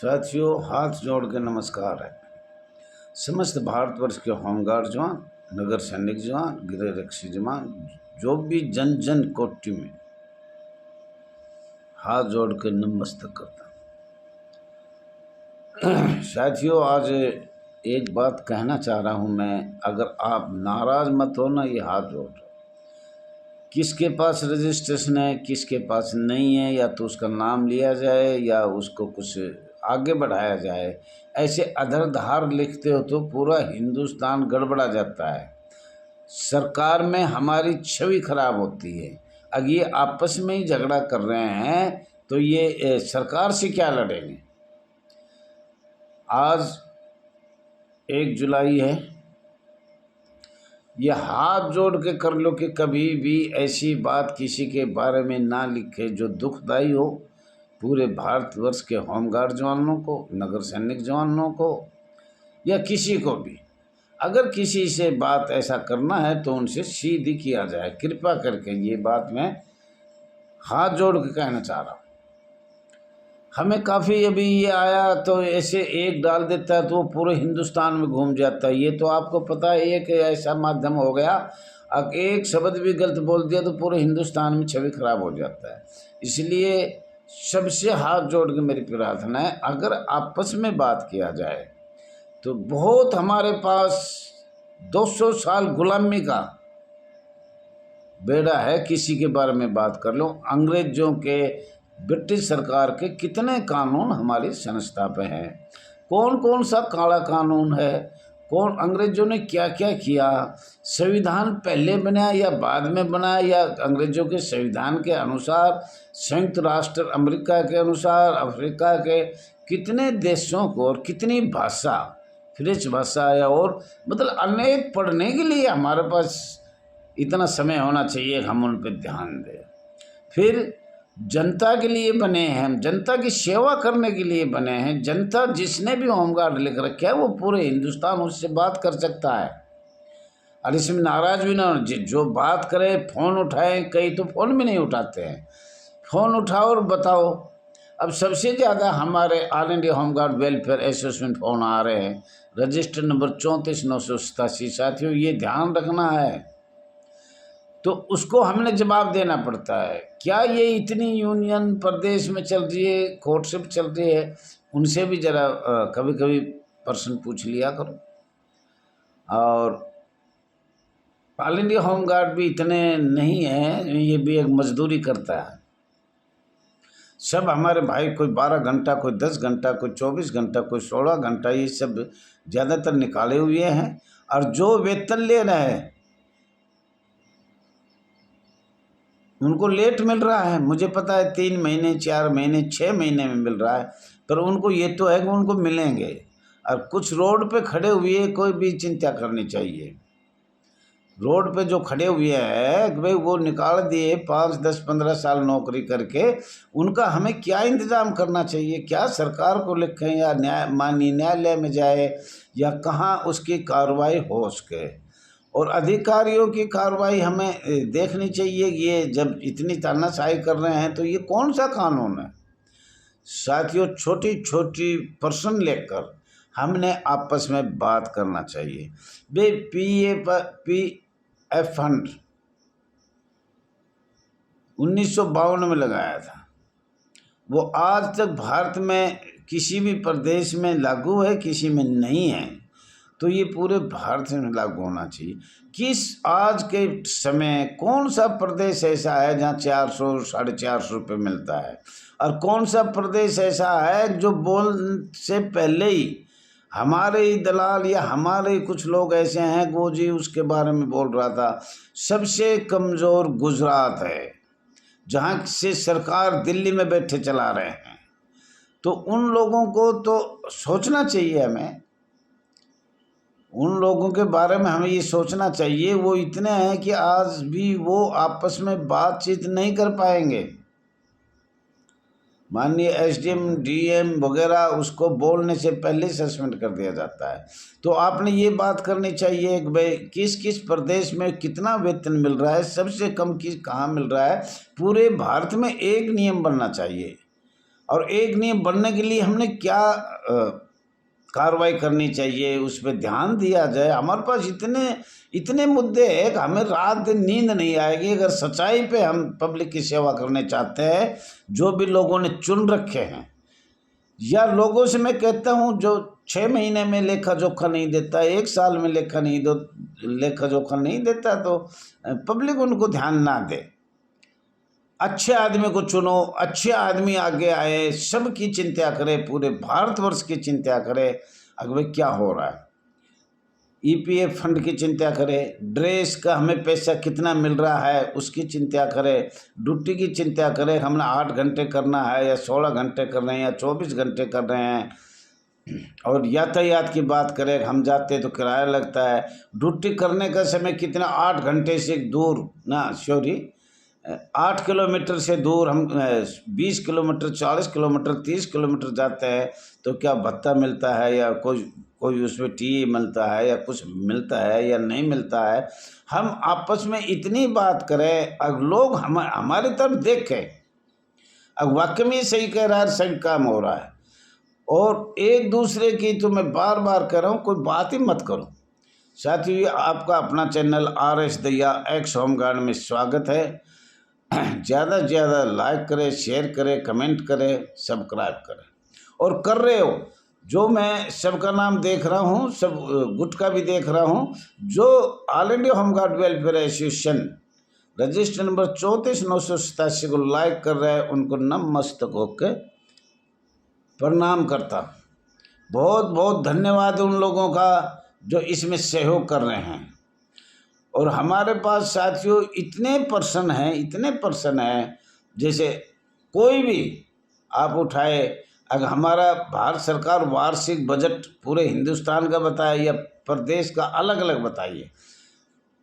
साथियों, हाथ जोड़ के नमस्कार है। समस्त भारतवर्ष के होमगार्ड जवान, नगर सैनिक जवान, गृह रक्षी जवान, जो भी जन जन कोटि में हाथ जोड़ के नमस्ते करता हूँ। साथियों, आज एक बात कहना चाह रहा हूँ मैं, अगर आप नाराज मत हो ना, ये हाथ जोड़ रहे, किसके पास रजिस्ट्रेशन है, किसके पास नहीं है, या तो उसका नाम लिया जाए या उसको कुछ आगे बढ़ाया जाए, ऐसे अधरधार लिखते हो तो पूरा हिंदुस्तान गड़बड़ा जाता है। सरकार में हमारी छवि खराब होती है। अगर ये आपस में ही झगड़ा कर रहे हैं तो ये सरकार से क्या लड़ेंगे। आज 1 जुलाई है। ये हाथ जोड़ के कर लो कि कभी भी ऐसी बात किसी के बारे में ना लिखे जो दुखदाई हो पूरे भारतवर्ष के होमगार्ड जवानों को, नगर सैनिक जवानों को, या किसी को भी। अगर किसी से बात ऐसा करना है तो उनसे सीधी किया जाए। कृपया करके ये बात मैं हाथ जोड़ के कहना चाह रहा हूँ। हमें काफ़ी अभी ये आया तो ऐसे एक डाल देता है तो वो पूरे हिंदुस्तान में घूम जाता है। ये तो आपको पता है, एक ऐसा माध्यम हो गया, अब एक शब्द भी गलत बोल दिया तो पूरे हिंदुस्तान में छवि खराब हो जाता है। इसलिए सबसे हाथ जोड़ के मेरी प्रार्थना है, अगर आपस में बात किया जाए तो बहुत हमारे पास 200 साल गुलामी का बेड़ा है। किसी के बारे में बात कर लो, अंग्रेजों के, ब्रिटिश सरकार के कितने कानून हमारी संस्था पे हैं। कौन कौन सा काला कानून है, कौन अंग्रेजों ने क्या क्या किया, संविधान पहले बनाया या बाद में बनाया, या अंग्रेजों के संविधान के अनुसार, संयुक्त राष्ट्र अमेरिका के अनुसार, अफ्रीका के कितने देशों को, और कितनी भाषा, फ्रेंच भाषा या और मतलब अनेक पढ़ने के लिए हमारे पास इतना समय होना चाहिए, हम उन पर ध्यान दें। फिर जनता के लिए बने हैं, हम जनता की सेवा करने के लिए बने हैं। जनता जिसने भी होमगार्ड लिख रखे है वो पूरे हिंदुस्तान उससे बात कर सकता है, और इसमें नाराज भी ना हो। जो बात करे फ़ोन उठाए, कई तो फ़ोन भी नहीं उठाते हैं। फ़ोन उठाओ और बताओ। अब सबसे ज़्यादा हमारे all India home guard welfare association phone आ रहे हैं, रजिस्टर नंबर 34,987। साथियों, ये ध्यान रखना है, तो उसको हमने जवाब देना पड़ता है। क्या ये इतनी यूनियन प्रदेश में चल रही है, कोर्टशिप चल रही है, उनसे भी ज़रा कभी कभी प्रश्न पूछ लिया करो। और ऑल इंडिया होमगार्ड भी इतने नहीं है, ये भी एक मजदूरी करता है। सब हमारे भाई, कोई 12 घंटा, कोई 10 घंटा, कोई 24 घंटा, कोई 16 घंटा, ये सब ज़्यादातर निकाले हुए हैं। और जो वेतन ले रहे हैं उनको लेट मिल रहा है। मुझे पता है 3 महीने, 4 महीने, 6 महीने में मिल रहा है, पर उनको ये तो है कि उनको मिलेंगे। और कुछ रोड पे खड़े हुए कोई भी चिंता करनी चाहिए। रोड पे जो खड़े हुए हैं भाई, वो निकाल दिए 5, 10, 15 साल नौकरी करके, उनका हमें क्या इंतज़ाम करना चाहिए। क्या सरकार को लिखें या न्यायालय में जाए, या कहाँ उसकी कार्रवाई हो सके। और अधिकारियों की कार्रवाई हमें देखनी चाहिए। ये जब इतनी तानाशाही कर रहे हैं तो ये कौन सा कानून है। साथियों, छोटी छोटी प्रश्न लेकर हमने आपस में बात करना चाहिए। वे PF फंड 1952 में लगाया था, वो आज तक भारत में किसी भी प्रदेश में लागू है, किसी में नहीं है, तो ये पूरे भारत में लागू होना चाहिए। किस आज के समय कौन सा प्रदेश ऐसा है जहाँ 400, 450 रुपये मिलता है, और कौन सा प्रदेश ऐसा है जो बोल से पहले ही हमारे ही दलाल या हमारे कुछ लोग ऐसे हैं, वो जी उसके बारे में बोल रहा था। सबसे कमज़ोर गुजरात है, जहाँ से सरकार दिल्ली में बैठे चला रहे हैं। तो उन लोगों को तो सोचना चाहिए, हमें उन लोगों के बारे में हमें ये सोचना चाहिए। वो इतने हैं कि आज भी वो आपस में बातचीत नहीं कर पाएंगे। माननीय SDM, DM वगैरह, उसको बोलने से पहले सस्पेंड कर दिया जाता है। तो आपने ये बात करनी चाहिए कि भाई किस किस प्रदेश में कितना वेतन मिल रहा है, सबसे कम किस कहाँ मिल रहा है। पूरे भारत में एक नियम बनना चाहिए। और एक नियम बनने के लिए हमने क्या कार्रवाई करनी चाहिए, उस पर ध्यान दिया जाए। हमारे पास इतने इतने मुद्दे हैं कि हमें रात दिन नींद नहीं आएगी अगर सच्चाई पे हम पब्लिक की सेवा करने चाहते हैं, जो भी लोगों ने चुन रखे हैं। या लोगों से मैं कहता हूँ जो 6 महीने में लेखा जोखा नहीं देता, 1 साल में लेखा जोखा नहीं देता, तो पब्लिक उनको ध्यान ना दे। अच्छे आदमी को चुनो, अच्छे आदमी आगे आए, सबकी चिंता करे, पूरे भारतवर्ष की चिंता करे, अगर क्या हो रहा है। ईपीएफ फंड की चिंता करे, ड्रेस का हमें पैसा कितना मिल रहा है उसकी चिंता करे, ड्यूटी की चिंता करे, हमने 8 घंटे करना है या 16 घंटे कर रहे हैं या 24 घंटे कर रहे हैं। और यातायात की बात करें, हम जाते तो किराया लगता है, ड्यूटी करने का समय कितना, 8 घंटे से दूर ना 8 किलोमीटर से दूर हम 20 किलोमीटर, 40 किलोमीटर, 30 किलोमीटर जाते हैं, तो क्या भत्ता मिलता है या कोई उसमें टी मिलता है या कुछ मिलता है या नहीं मिलता है। हम आपस में इतनी बात करें, अब लोग हमारी तरफ देखें, अब वाकई में सही कह रहा है, सही काम हो रहा है। और एक दूसरे की, तो मैं बार बार कह रहा हूँ, कोई बात ही मत करो। साथियों, आपका अपना channel RS Dahiya x home guard में स्वागत है। ज़्यादा से ज़्यादा लाइक करें, शेयर करें, कमेंट करें, सब्सक्राइब करें। और कर रहे हो, जो मैं सबका नाम देख रहा हूँ, सब गुट का भी देख रहा हूँ, जो all India home guard welfare association register number 34,987 को लाइक कर रहे हैं, उनको नतमस्तक होकर प्रणाम करता। बहुत बहुत धन्यवाद उन लोगों का जो इसमें सहयोग कर रहे हैं। और हमारे पास साथियों इतने पर्सन हैं, जैसे कोई भी आप उठाए, अगर हमारा भारत सरकार वार्षिक बजट पूरे हिंदुस्तान का बताए या प्रदेश का अलग अलग बताइए,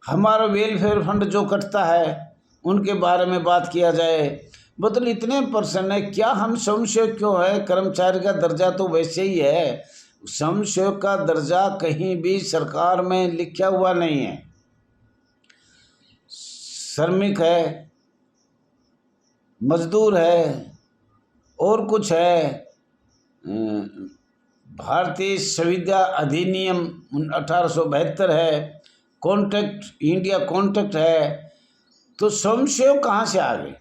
हमारा वेलफेयर फंड जो कटता है उनके बारे में बात किया जाए, मतलब इतने पर्सन है। क्या हम स्वयंसेवक क्यों है, कर्मचारी का दर्जा तो वैसे ही है, स्वयंसेवक का दर्जा कहीं भी सरकार में लिखा हुआ नहीं है। श्रमिक है, मजदूर है, और कुछ है, भारतीय संविदा अधिनियम 1872 है, कॉन्ट्रैक्ट इंडिया कॉन्ट्रैक्ट है, तो स्वयंसेवक कहाँ से आ गए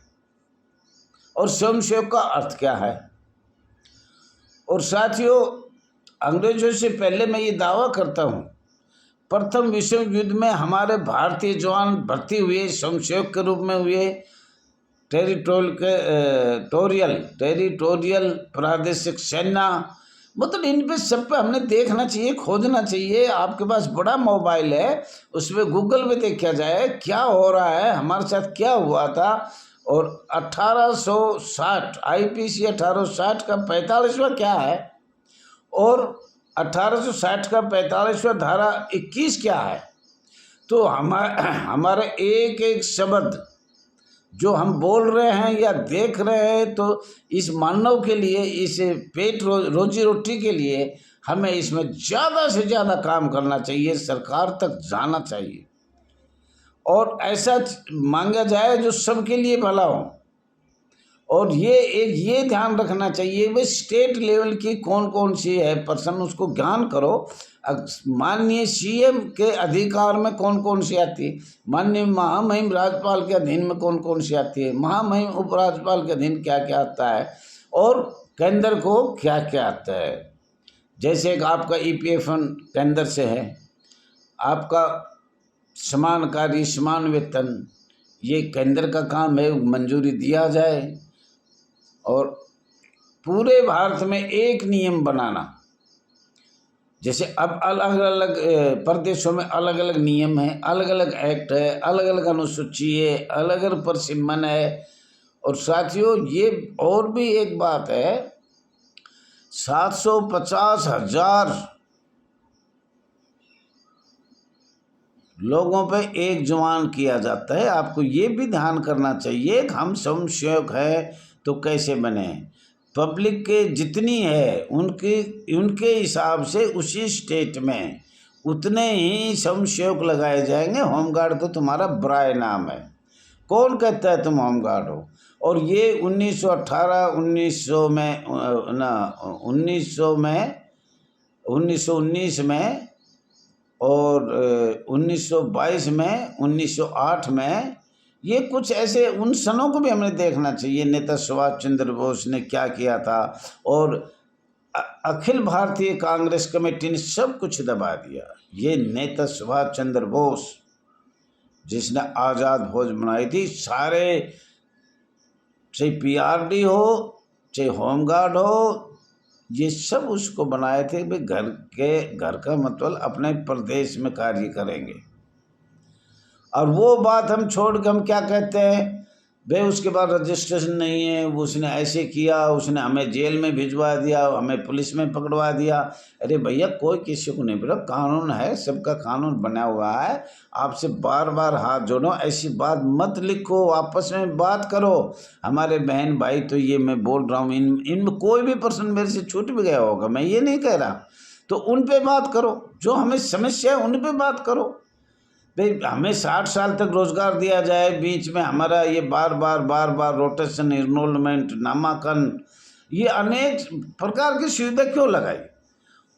और स्वयंसेवक का अर्थ क्या है। और साथियों, अंग्रेजों से पहले मैं ये दावा करता हूँ, प्रथम विश्व युद्ध में हमारे भारतीय जवान भर्ती हुए, स्वयंसेवक के रूप में हुए, टेरिटोरियल प्रादेशिक सेना, मतलब इन पे सब पे हमने देखना चाहिए, खोजना चाहिए। आपके पास बड़ा मोबाइल है, उसमें गूगल पे देखा जाए क्या हो रहा है, हमारे साथ क्या हुआ था। और 1860 IPC 1860 का 45वां क्या है, और 1860 का 45वां धारा 21 क्या है। तो हमारे एक एक शब्द जो हम बोल रहे हैं या देख रहे हैं, तो इस मानव के लिए, इस पेट रोजी रोटी के लिए हमें इसमें ज़्यादा से ज़्यादा काम करना चाहिए, सरकार तक जाना चाहिए और ऐसा मांगा जाए जो सबके लिए भला हो। और ये ध्यान रखना चाहिए, भाई स्टेट लेवल की कौन कौन सी है पर्सन, उसको ज्ञान करो। माननीय CM के अधिकार में कौन कौन सी आती है, माननीय महामहिम राज्यपाल के अधीन में कौन कौन सी आती है, महामहिम उपराज्यपाल के अधीन क्या क्या आता है, और केंद्र को क्या क्या आता है। जैसे कि आपका EPF फंड केंद्र से है, आपका समान कार्य समान वेतन, ये केंद्र का काम है, मंजूरी दिया जाए। और पूरे भारत में एक नियम बनाना, जैसे अब अलग अलग प्रदेशों में अलग अलग नियम है, अलग अलग एक्ट है, अलग अलग अनुसूची है, अलग अलग परिसीमन है। और साथियों, ये और भी एक बात है, 750,000 लोगों पे एक जवान किया जाता है। आपको ये भी ध्यान करना चाहिए कि हम स्वयंसेवक है तो कैसे बने। पब्लिक के जितनी है उनके हिसाब से उसी स्टेट में उतने ही स्वयंसेवक लगाए जाएंगे। होमगार्ड तो तुम्हारा बुरा नाम है, कौन कहता है तुम होमगार्ड हो। और ये 1918 1900 में ना 1900 में 1919 में और 1922 में 1908 में, ये कुछ ऐसे उन सनों को भी हमें देखना चाहिए। नेता सुभाष चंद्र बोस ने क्या किया था, और अखिल भारतीय कांग्रेस कमेटी ने सब कुछ दबा दिया। ये नेता सुभाष चंद्र बोस जिसने आज़ाद फौज बनाई थी, सारे चाहे पीआरडी हो चाहे होमगार्ड हो, ये सब उसको बनाए थे भाई घर का मतलब अपने प्रदेश में कार्य करेंगे। और वो बात हम छोड़ के हम क्या कहते हैं, भाई उसके बाद रजिस्ट्रेशन नहीं है, उसने ऐसे किया, उसने हमें जेल में भिजवा दिया, हमें पुलिस में पकड़वा दिया। अरे भैया कोई किसी को नहीं पकड़ा, कानून है, सबका कानून बना हुआ है। आपसे बार बार हाथ जोड़ो, ऐसी बात मत लिखो, आपस में बात करो। हमारे बहन भाई तो ये मैं बोल रहा हूँ, इनमें कोई भी पर्सन मेरे से छूट भी गया होगा, मैं ये नहीं कह रहा, तो उन पे बात करो, जो हमें समस्या है उन पे बात करो। भाई हमें 60 साल तक रोजगार दिया जाए, बीच में हमारा ये बार बार रोटेशन, इनरोलमेंट, नामांकन, ये अनेक प्रकार की सुविधा क्यों लगाई,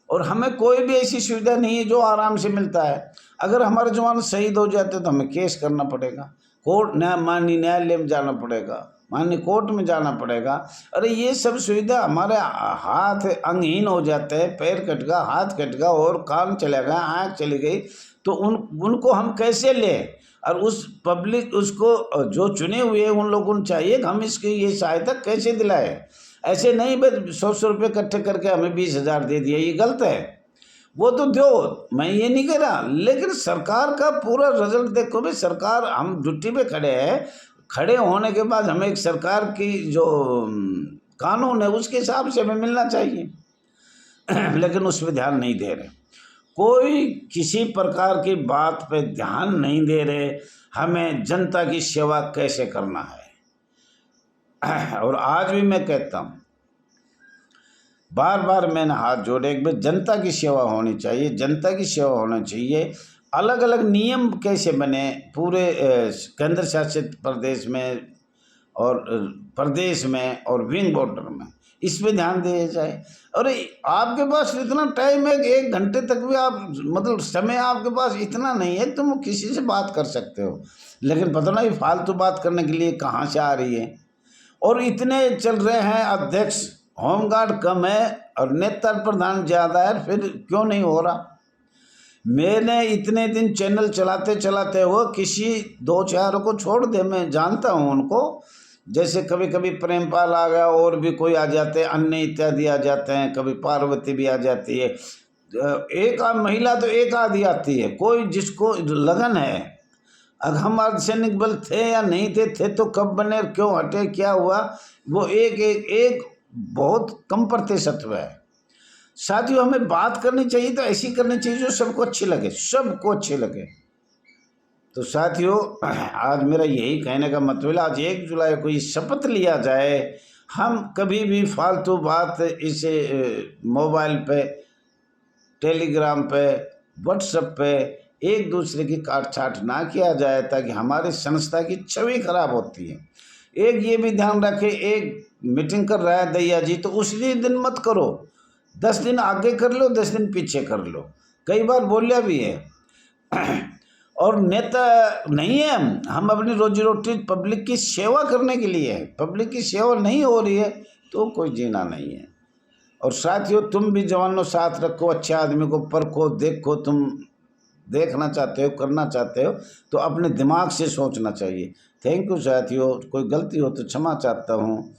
और हमें कोई भी ऐसी सुविधा नहीं है जो आराम से मिलता है। अगर हमारे जवान शहीद हो जाते तो हमें केस करना पड़ेगा, कोर्ट माननीय न्यायालय में जाना पड़ेगा, माननीय कोर्ट में जाना पड़ेगा। अरे ये सब सुविधा, हमारे हाथ अंगहीन हो जाते हैं, पैर कट गया, हाथ कट गया और कान चला गया, आँख चली गई, तो उनको हम कैसे लें। और उस पब्लिक, उसको जो चुने हुए उन लोगों को चाहिए कि हम इसकी ये सहायता कैसे दिलाए। ऐसे नहीं भाई 100 रुपये इकट्ठे करके हमें 20,000 दे दिया, ये गलत है। वो तो दो, मैं ये नहीं कह रहा, लेकिन सरकार का पूरा रिजल्ट देखो। भाई सरकार, हम ड्यूटी पे खड़े हैं, खड़े होने के बाद हमें एक सरकार की जो कानून है उसके हिसाब से हमें मिलना चाहिए, लेकिन उस पर ध्यान नहीं दे रहे, कोई किसी प्रकार की बात पे ध्यान नहीं दे रहे। हमें जनता की सेवा कैसे करना है। और आज भी मैं कहता हूँ, बार बार मैंने हाथ जोड़े कि जनता की सेवा होनी चाहिए, जनता की सेवा होना चाहिए। अलग अलग नियम कैसे बने पूरे केंद्र शासित प्रदेश में और प्रदेश में और विंग बॉर्डर में, इस पे ध्यान दिया जाए। अरे आपके पास इतना टाइम है कि 1 घंटे तक भी आप, मतलब समय आपके पास इतना नहीं है, तुम किसी से बात कर सकते हो, लेकिन पता नहीं फालतू बात करने के लिए कहाँ से आ रही है। और इतने चल रहे हैं अध्यक्ष, होमगार्ड कम है और नेता प्रधान ज़्यादा है, फिर क्यों नहीं हो रहा। मैंने इतने दिन चैनल चलाते चलाते हुए किसी 2-4 को छोड़ दे, मैं जानता हूँ उनको, जैसे कभी कभी प्रेमपाल आ गया, और भी कोई आ जाते हैं, अन्य इत्यादि आ जाते हैं, कभी पार्वती भी आ जाती है, एक महिला तो एक आधी आती है, कोई जिसको लगन है। अगर हम अर्धसैनिक बल थे या नहीं थे तो कब बने, क्यों हटे, क्या हुआ, वो एक बहुत कम प्रतिशत है। साथियों हमें बात करनी चाहिए तो ऐसी करनी चाहिए जो सबको अच्छी लगे, सबको अच्छी लगे। तो साथियों आज मेरा यही कहने का मतलब है, आज 1 जुलाई को ये शपथ लिया जाए, हम कभी भी फालतू बात इसे मोबाइल पे, टेलीग्राम पे, व्हाट्सएप पे एक दूसरे की काट छाट ना किया जाए, ताकि हमारी संस्था की छवि खराब होती है। एक ये भी ध्यान रखें, एक मीटिंग कर रहा है दैया जी, तो उसी दिन मत करो, 10 दिन आगे कर लो, 10 दिन पीछे कर लो। कई बार बोलिया भी है। और नेता नहीं है हम अपनी रोजी रोटी पब्लिक की सेवा करने के लिए है, पब्लिक की सेवा नहीं हो रही है तो कोई जीना नहीं है। और साथियों तुम भी जवानों साथ रखो, अच्छे आदमी को परखो, देखो, तुम देखना चाहते हो, करना चाहते हो तो अपने दिमाग से सोचना चाहिए। थैंक यू साथियों, कोई गलती हो तो क्षमा चाहता हूँ।